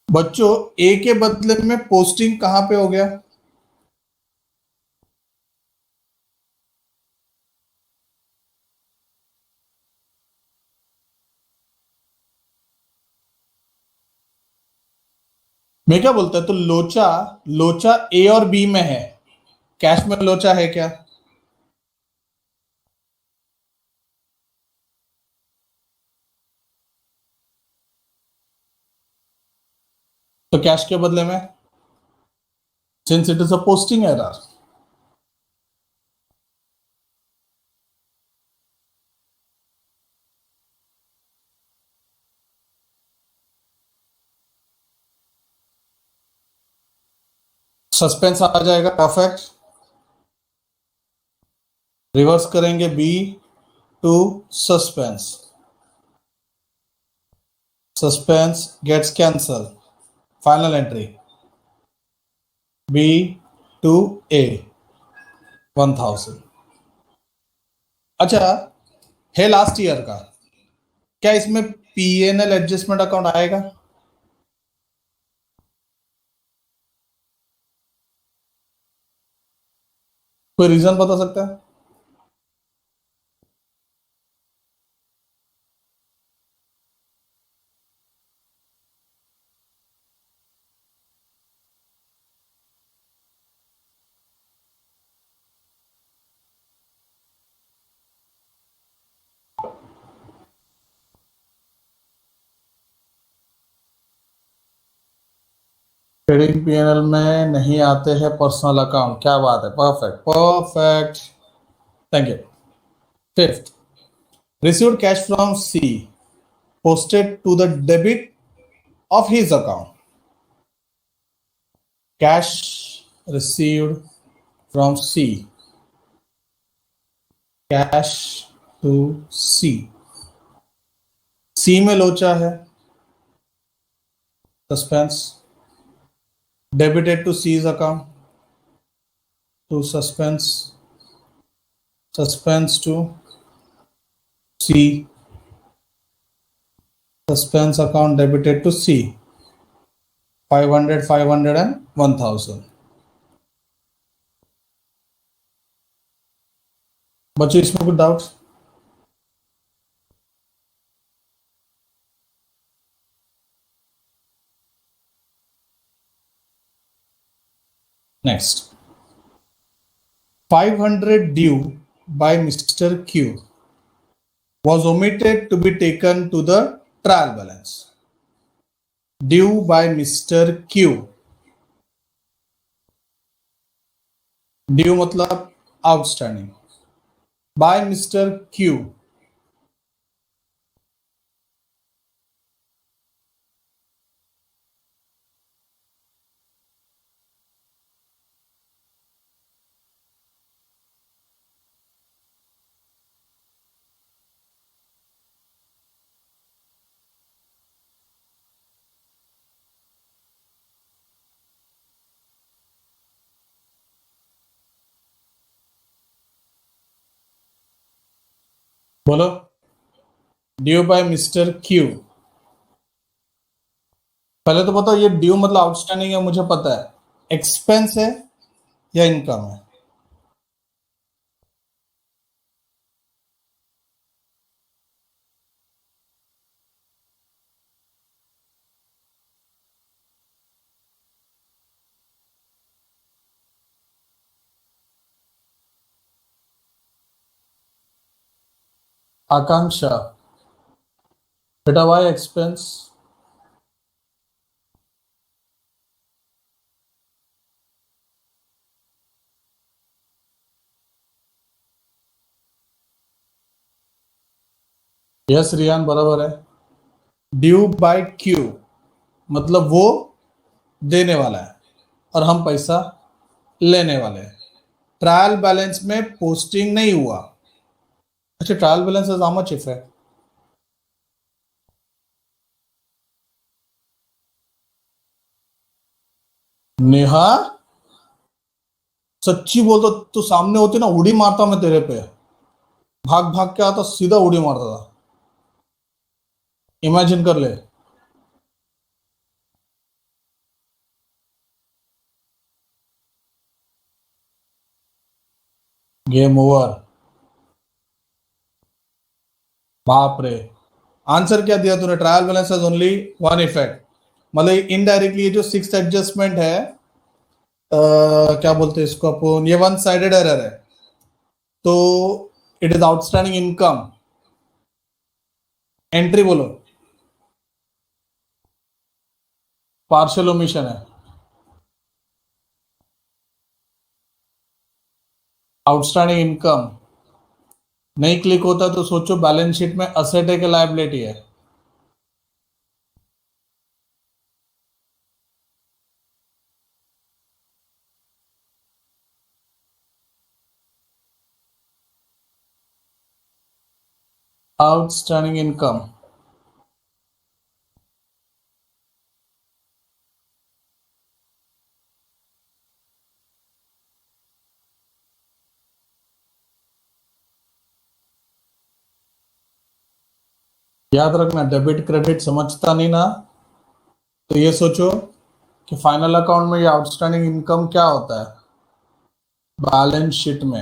बच्चों, ए के बदले में पोस्टिंग कहां पे हो गया? मैं क्या बोलता है, तो लोचा, लोचा ए और बी में है। कैश में लोचा है क्या? तो कैश के बदले में, since it is a posting error. Suspense आ जाएगा, परफेक्ट। रिवर्स करेंगे B to suspense, suspense gets cancel, final entry B to A 1000। अच्छा, है लास्ट ईयर का, क्या इसमें पीएनएल एडजस्टमेंट अकाउंट आएगा? कोई रीजन बता सकता है? ट्रेडिंग पीएनएल में नहीं आते हैं पर्सनल अकाउंट, क्या बात है, perfect perfect. Thank you. Fifth, received cash from C, posted to the debit of his account. Cash received from C. Cash to C. C में लोचा है, suspense. Debited to C's account, to suspense, suspense to C, suspense account debited to C, 500, 500 and 1000. बच्चों, इसमें कुछ doubts? Next, 500 due by Mr. Q was omitted to be taken to the trial balance. Due by Mr. Q, due मतलब outstanding, bye mister Q. बोलो, due by mister Q. पहले तो बताओ, ये due मतलब आउटस्टैंडिंग है, मुझे पता है। एक्सपेंस है या इनकम है? आकांक्षा, बेटा वाई एक्सपेंस? यस रियान, बराबर है। ड्यू बाय क्यू मतलब वो देने वाला है और हम पैसा लेने वाले हैं। ट्रायल बैलेंस में पोस्टिंग नहीं हुआ। अच्छा, trial balance is how much if है? नेहा, सच्ची बोल तो सामने होती ना, उड़ी मारता मैं तेरे पे। भाग भाग के आता, सीधा उड़ी मारता था। इमेजिन कर ले। Game over. बाप रे, आंसर क्या दिया तूने? Trial balance has only one effect, मतलब इनडायरेक्टली ये जो सिक्स एडजस्टमेंट है, क्या बोलते हैं इसको अपन, ये वन साइडेड एरर है, तो it is outstanding income. Entry बोलो। पार्शियल ओमिशन है। आउटस्टैंडिंग इनकम नहीं क्लिक होता तो सोचो बैलेंस शीट में असेट है कि लायबिलिटी है। Outstanding income. याद रखना, डेबिट क्रेडिट समझता नहीं ना, तो ये सोचो कि फाइनल अकाउंट में ये आउटस्टैंडिंग इनकम क्या होता है बैलेंस शीट में।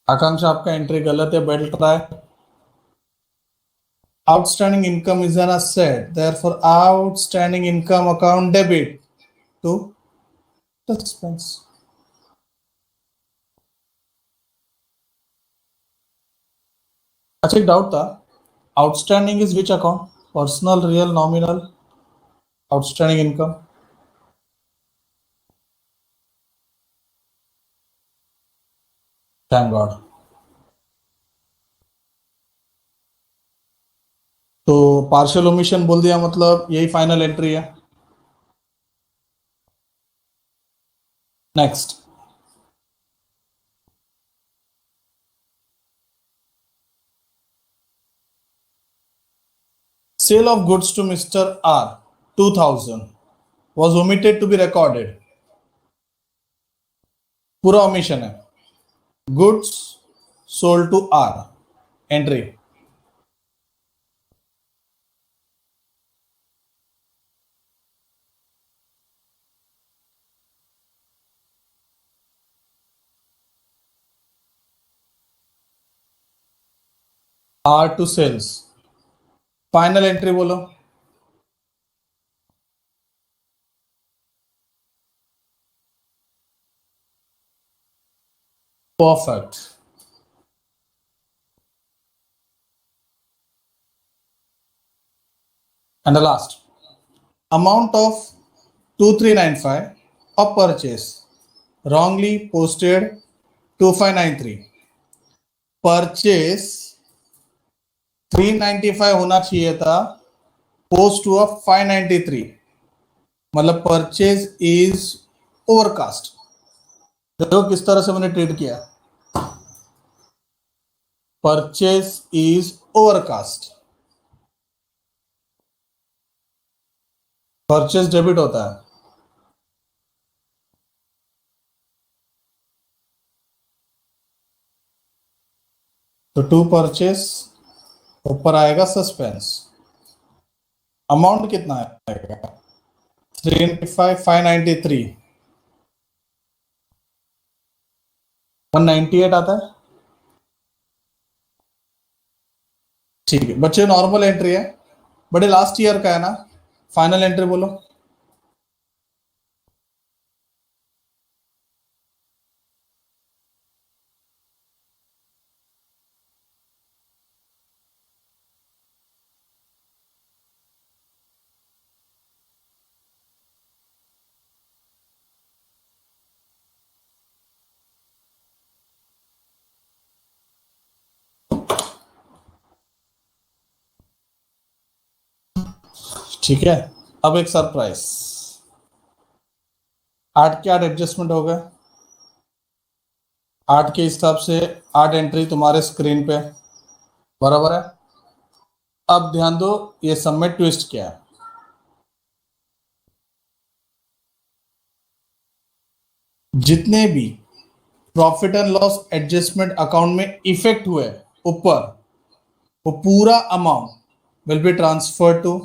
आकांक्षा आपका एंट्री गलत है, बेल्ट रहा है। Outstanding income is an asset, therefore outstanding income account debit to suspense. अच्छा, एक डाउट था, outstanding is which account? Personal, real, nominal? Outstanding income. Thank God. तो पार्शियल ओमिशन बोल दिया, मतलब यही फाइनल एंट्री है। Next, sale of goods to Mr. R 2000 was omitted to be recorded। पूरा ओमिशन है। Goods sold to R, entry. R to sales, final entry बोलो। Perfect. And the last, amount of 2395 of purchase wrongly posted 2593। Purchase 395 होना चाहिए था, post हुआ 593, मतलब purchase is overcast. देखो किस तरह से मैंने ट्रीट किया, purchase is overcast. Purchase debit होता है, तो टू परचेस ऊपर आएगा सस्पेंस। अमाउंट कितना आएगा? 395, 593, 198 आता है। ठीक है बच्चे, नॉर्मल एंट्री है, बड़े लास्ट ईयर का है ना। फाइनल एंट्री बोलो। ठीक है, अब एक सरप्राइज। 8 के 8 एडजस्टमेंट हो गए, 8 के हिसाब से 8 एंट्री तुम्हारे स्क्रीन पे, बराबर है। अब ध्यान दो, ये सबमिट ट्विस्ट क्या है। जितने भी profit and loss adjustment account में इफेक्ट हुए ऊपर, वो पूरा amount will be transfer to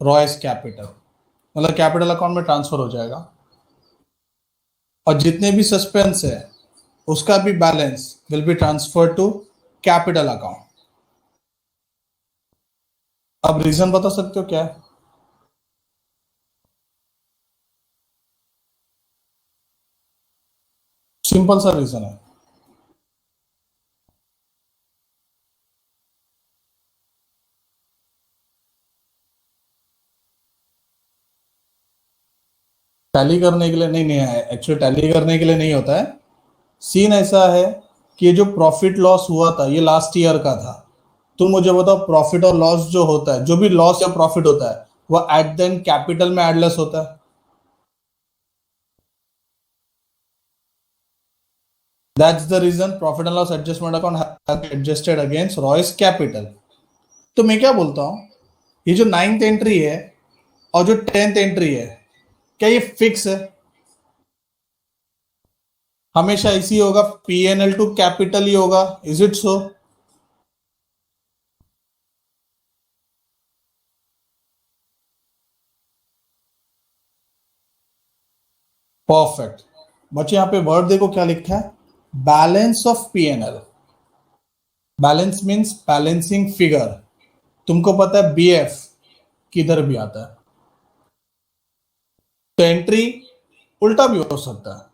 Royce capital. मतलब कैपिटल अकाउंट में ट्रांसफर हो जाएगा, और जितने भी सस्पेंस है उसका भी balance will be transfer to capital account. अब रीजन बता सकते हो क्या है? सिंपल सा रीजन है। टैली करने के लिए नहीं नहीं है, एक्चुअली टैली करने के लिए नहीं होता है। सीन ऐसा है कि ये जो प्रॉफिट लॉस हुआ था ये लास्ट ईयर का था। तुम मुझे बताओ, प्रॉफिट और लॉस जो होता है, जो भी लॉस या प्रॉफिट होता है, वो एट द एंड कैपिटल में एडलेस होता है। That's the reason profit and loss adjustment account adjusted against Royce capital. तो मैं क्या बोलता हूँ, ये जो नाइन्थ एंट्री है और जो टेंथ एंट्री है, क्या ये फिक्स है? हमेशा इसी होगा, पीएनएल टू कैपिटल ही होगा, इज इट सो? परफेक्ट। बच्चे यहाँ पे वर्ड देखो क्या लिखा है, balance of PNL. Balance means balancing figure. तुमको पता है बीएफ किधर भी आता है, तो एंट्री उल्टा भी हो सकता है।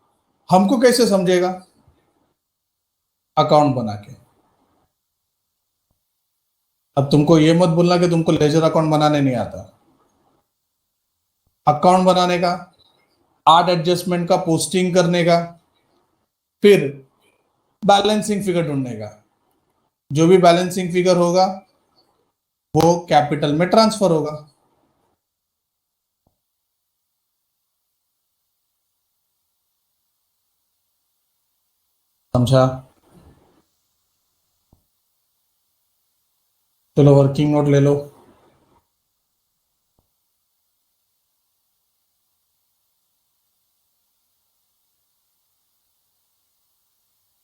हमको कैसे समझेगा? अकाउंट बना के। अब तुमको ये मत बोलना कि तुमको लेजर अकाउंट बनाने नहीं आता। अकाउंट बनाने का, आर्ट एडजस्टमेंट का, पोस्टिंग करने का, फिर बैलेंसिंग फिगर ढूंढने का। जो भी बैलेंसिंग फिगर होगा वो कैपिटल में ट्रांसफर होगा। समझा? चलो वर्किंग नोट ले लो।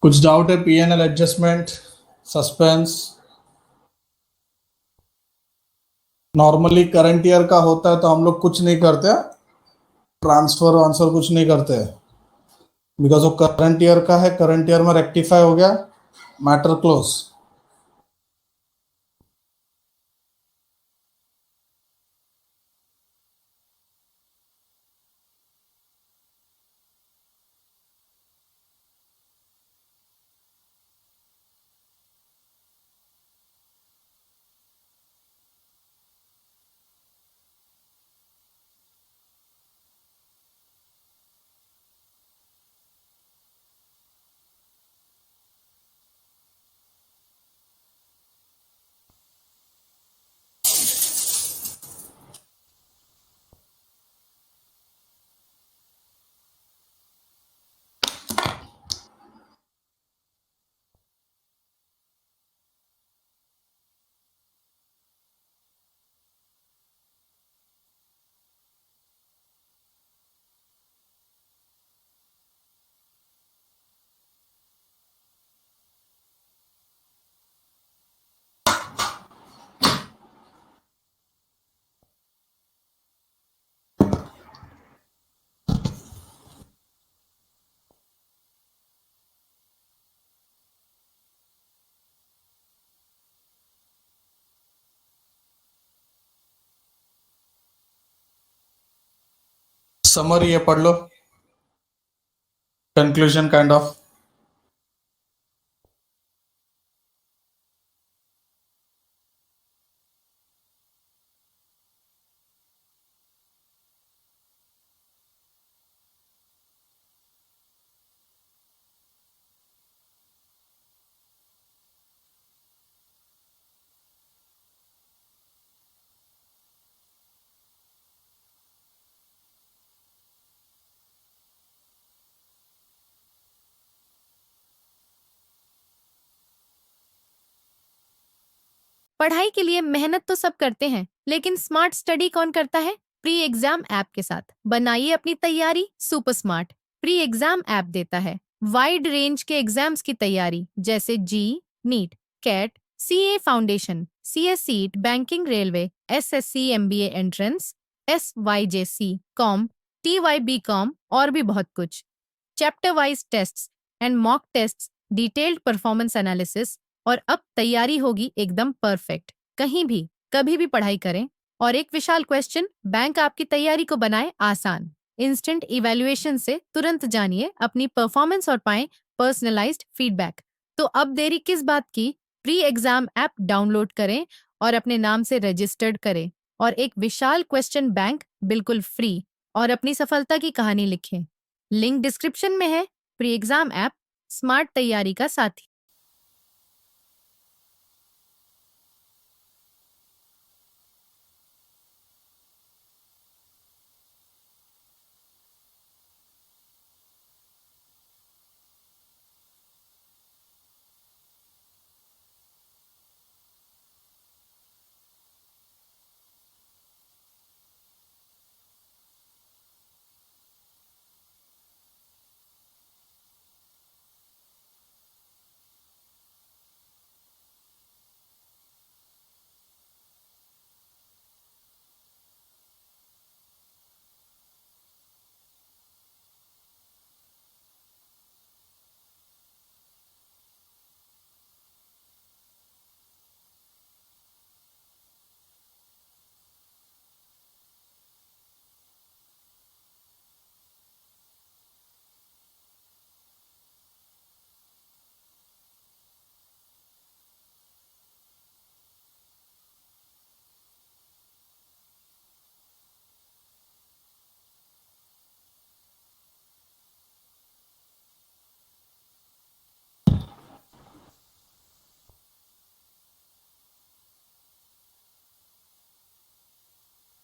कुछ डाउट है? PNL adjustment, suspense. Normally current year का होता है तो हम लोग कुछ नहीं करते, ट्रांसफर आंसर कुछ नहीं करते, बिकॉज वो करंट ईयर का है, करंट ईयर में रेक्टिफाई हो गया, मैटर क्लोज। समरी ये पढ़ लो, कंक्लूजन काइंड ऑफ। पढ़ाई के लिए मेहनत तो सब करते हैं, लेकिन स्मार्ट स्टडी कौन करता है? प्री एग्जाम ऐप के साथ बनाइए अपनी तैयारी super smart. Pre exam app देता है वाइड रेंज के एग्जाम्स की तैयारी, जैसे JEE, NEET, CAT, CA foundation, CS seat, banking, railway, SSC, MBA entrance, SYJC com, TYB com और भी बहुत कुछ। Chapter wise tests and mock tests, detailed performance analysis, और अब तैयारी होगी एकदम परफेक्ट। कहीं भी कभी भी पढ़ाई करें। और एक विशाल क्वेश्चन बैंक आपकी तैयारी को बनाए आसान। इंस्टेंट इवैल्यूएशन से तुरंत जानिए अपनी परफॉर्मेंस और पाएं पर्सनलाइज्ड फीडबैक। तो अब देरी किस बात की? प्री एग्जाम ऐप डाउनलोड करें और अपने नाम से रजिस्टर्ड करें और एक विशाल क्वेश्चन बैंक बिल्कुल फ्री और अपनी सफलता की कहानी लिखें। लिंक डिस्क्रिप्शन में है। प्री एग्जाम ऐप, स्मार्ट तैयारी का साथी।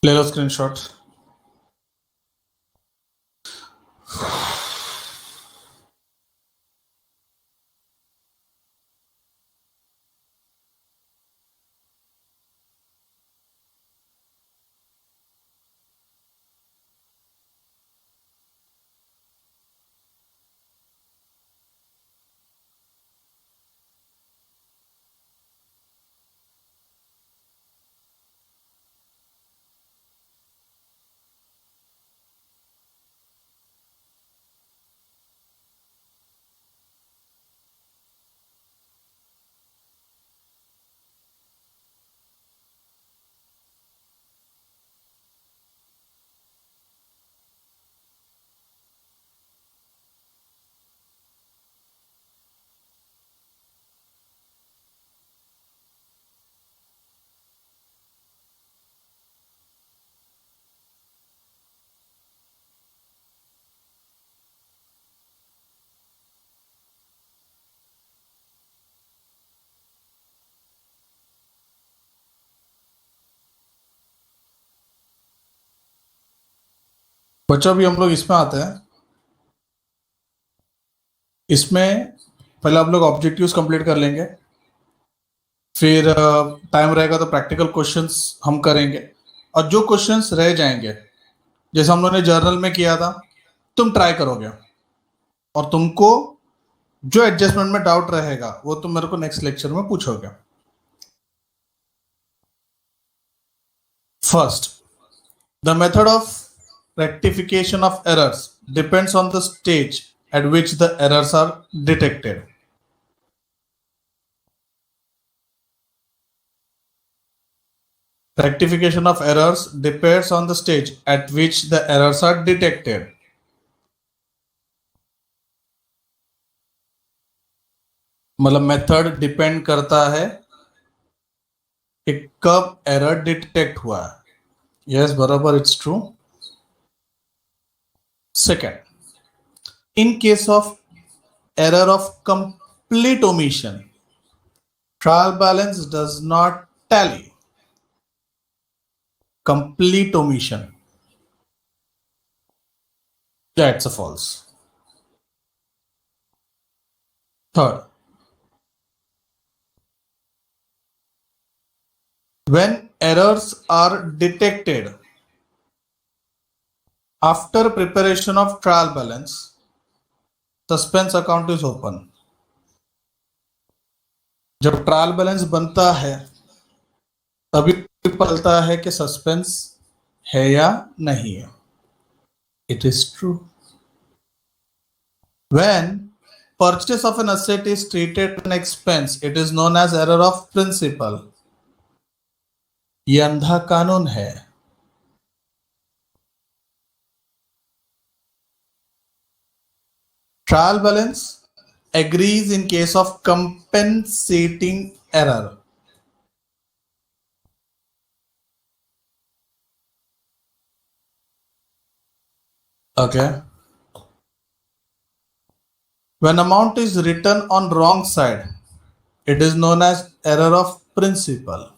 ले लो स्क्रीनशॉट। बच्चों अभी हम लोग इसमें आते हैं। इसमें पहले आप लोग ऑब्जेक्टिव्स कंप्लीट कर लेंगे, फिर टाइम रहेगा तो प्रैक्टिकल क्वेश्चंस हम करेंगे। और जो क्वेश्चंस रह जाएंगे, जैसे हम लोगों ने जर्नल में किया था, तुम ट्राई करोगे और तुमको जो एडजस्टमेंट में डाउट रहेगा वो तुम मेरे को नेक्स्ट लेक्चर में पूछोगे। First, the method of rectification of errors depends on the stage at which the errors are detected. Rectification of errors depends on the stage at which the errors are detected. मतलब method depend करता है कि कब error detect हुआ है। Yes, बराबर, it's true. Second, in case of error of complete omission, trial balance does not tally. Complete omission. Yeah, it's a false. Third, when errors are detected after preparation of trial balance, suspense account is open. जब trial balance बनता है तभी पता चलता है कि suspense है या नहीं है? It is true. When purchase of an asset is treated an expense, it is known as error of principle. ये अंधा कानून है. Trial balance agrees in case of compensating error. Okay. When amount is written on wrong side, it is known as error of principle.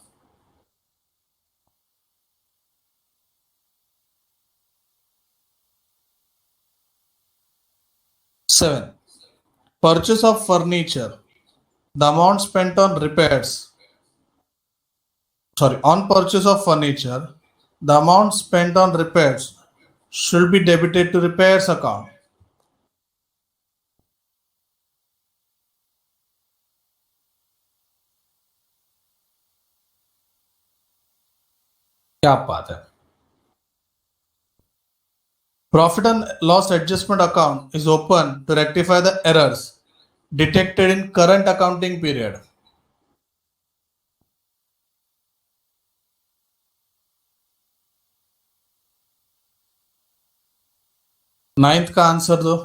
Seven. Purchase of furniture. The amount spent on purchase of furniture, the amount spent on repairs should be debited to repairs account. क्या बात है? Profit and loss adjustment account is open to rectify the errors detected in current accounting period. Ninth का answer दो.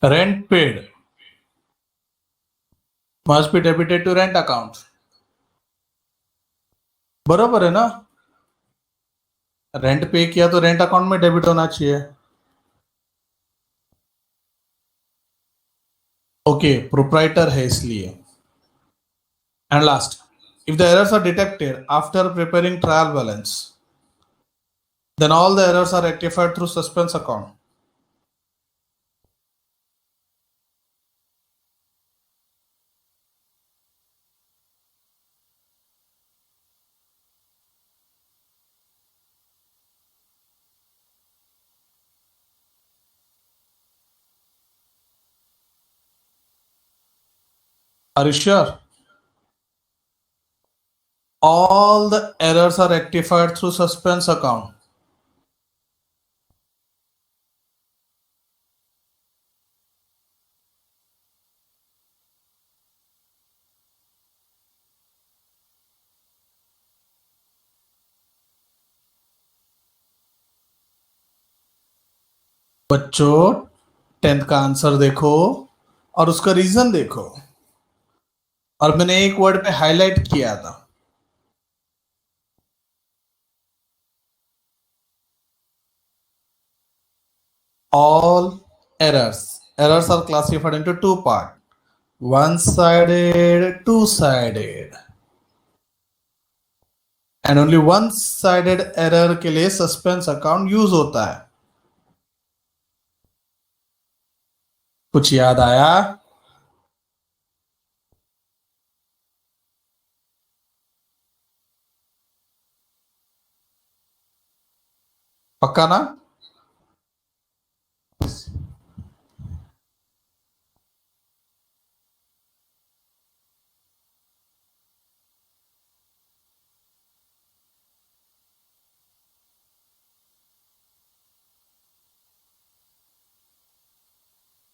Rent paid must be debited to rent account. बरोबर है ना? Rent पे किया तो रेंट अकाउंट में डेबिट होना चाहिए. ओके, प्रोप्राइटर है इसलिए. And last, if the errors are detected after preparing trial balance, then all the errors are rectified through suspense account. Are you sure? All the errors are rectified through suspense account. बच्चों, 10th का answer देखो और उसका reason देखो. और मैंने एक word पे हाईलाइट किया था. All errors are classified into two parts: one-sided, two-sided. And only one sided error के लिए सस्पेंस अकाउंट यूज होता है. कुछ याद आया? पक्का ना?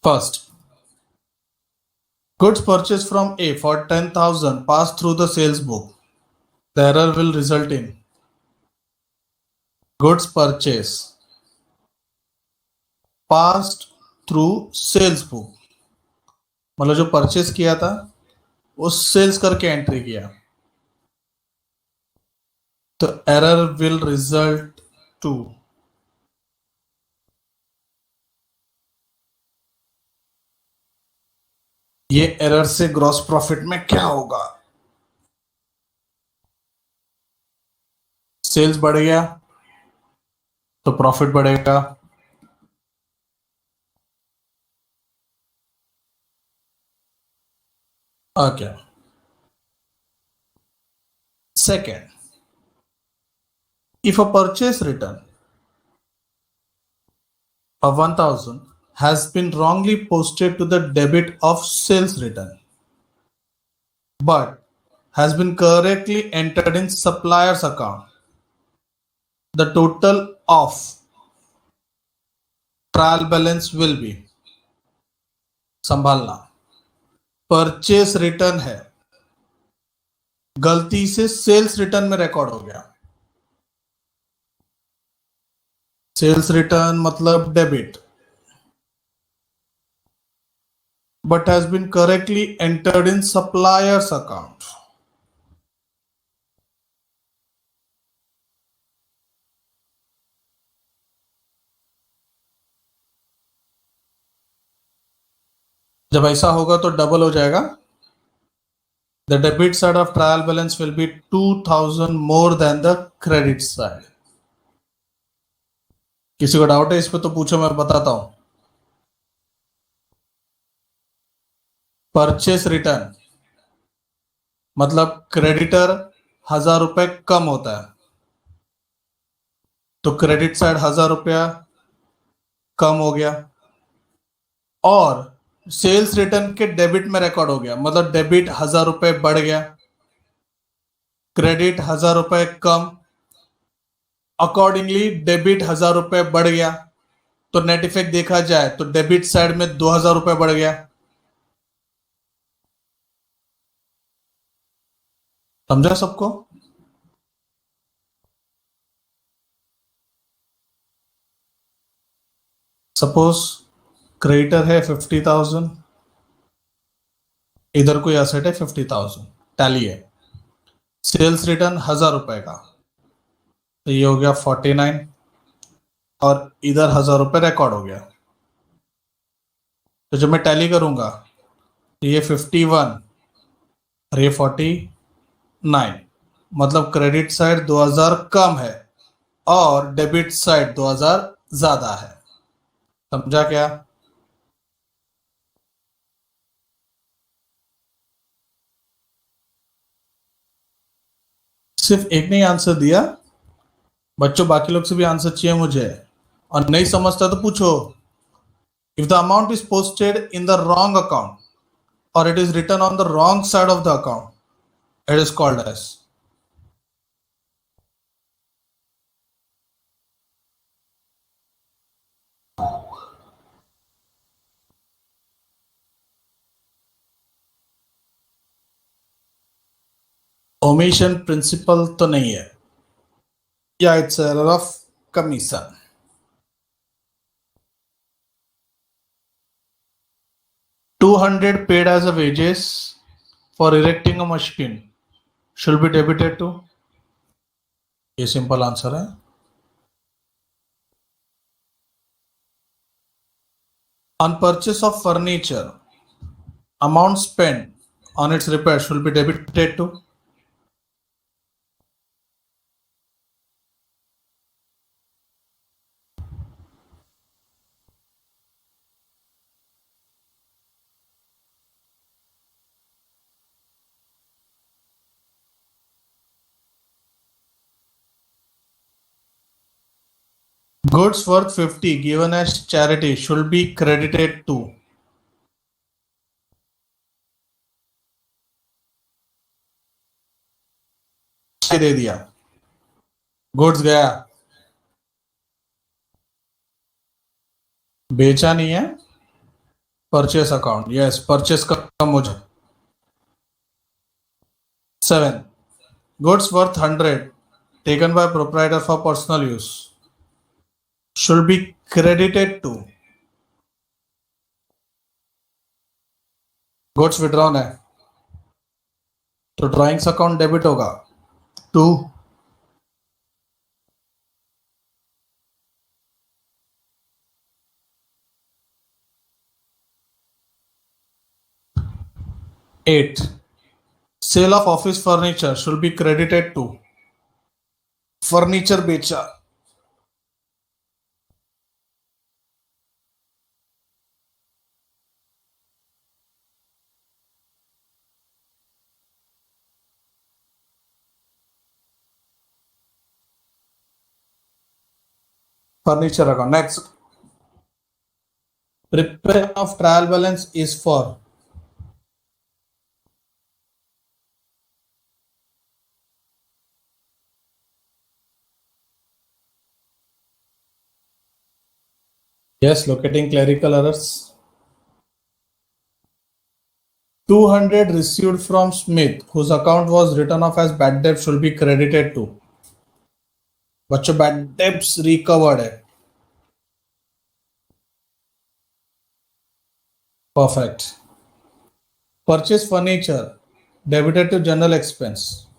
First, goods purchased from A for 10,000 pass through the sales book. The error will result in goods purchase passed through sales book. मतलब जो परचेस किया था वो सेल्स करके एंट्री किया, तो एरर विल रिजल्ट टू ये एरर से ग्रॉस प्रॉफिट में क्या होगा? सेल्स बढ़ गया तो प्रॉफिट बढ़ेगा. Okay. Second, If a purchase return of 1000 has been wrongly posted to the debit of sales return but has been correctly entered in supplier's account, the total of trial balance will B, संभालना, purchase return है, गलती से sales return में record हो गया. Sales return मतलब debit, but has been correctly entered in supplier's account. जब ऐसा होगा तो डबल हो जाएगा. The debit side of trial balance will be 2000 more than the credit side. किसी को डाउट है इस पे तो पूछो, मैं बताता हूं. परचेस रिटर्न मतलब क्रेडिटर 1000 रुपए कम होता है तो क्रेडिट साइड 1000 रुपया कम हो गया और सेल्स रिटर्न के डेबिट में रिकॉर्ड हो गया, मतलब डेबिट 1000 रुपए बढ़ गया, क्रेडिट 1000 रुपए कम, अकॉर्डिंगली डेबिट 1000 रुपए बढ़ गया तो नेट इफेक्ट देखा जाए तो डेबिट साइड में 2000 रुपए बढ़ गया. समझा सबको? सपोज क्रेडिटर है 50,000, इधर कोई एसेट है 50,000, टैली है, सेल्स रिटर्न 1000 रुपए का तो ये हो गया 49 और इधर 1000 रुपए रिकॉर्ड हो गया. तो जब मैं टैली करूंगा तो ये 51 और ये 49, मतलब क्रेडिट साइड 2000 कम है और डेबिट साइड 2000 ज्यादा है. समझा क्या? सिर्फ एक नहीं आंसर दिया बच्चों, बाकी लोग से भी आंसर चाहिए मुझे. और नहीं समझता तो पूछो. If the amount is posted in the wrong account और it is written on the wrong side of the account, it is called as omission. Principle तो नहीं है, या it's error of commission. $200 paid as a wages for erecting a machine should be debited to. ये simple answer है. On purchase of furniture, amount spent on its repair should be debited to. Goods worth 50 given as charity should be credited to. दे दिया, goods गया, बेचा नहीं है, purchase account, yes purchase कम हो जाए. 7. Goods worth 100 taken by proprietor for personal use should be credited to. Goods withdrawn है तो drawings account debit होगा 2. 8. Sale of office furniture should be credited to. Furniture बेचा, furniture account. Next. Preparation of trial balance is for. Yes, locating clerical errors. 200 received from Smith, whose account was written off as bad debt, should be credited to. बच्चों bad debts recovered है. Perfect. Purchase furniture debited to general expense.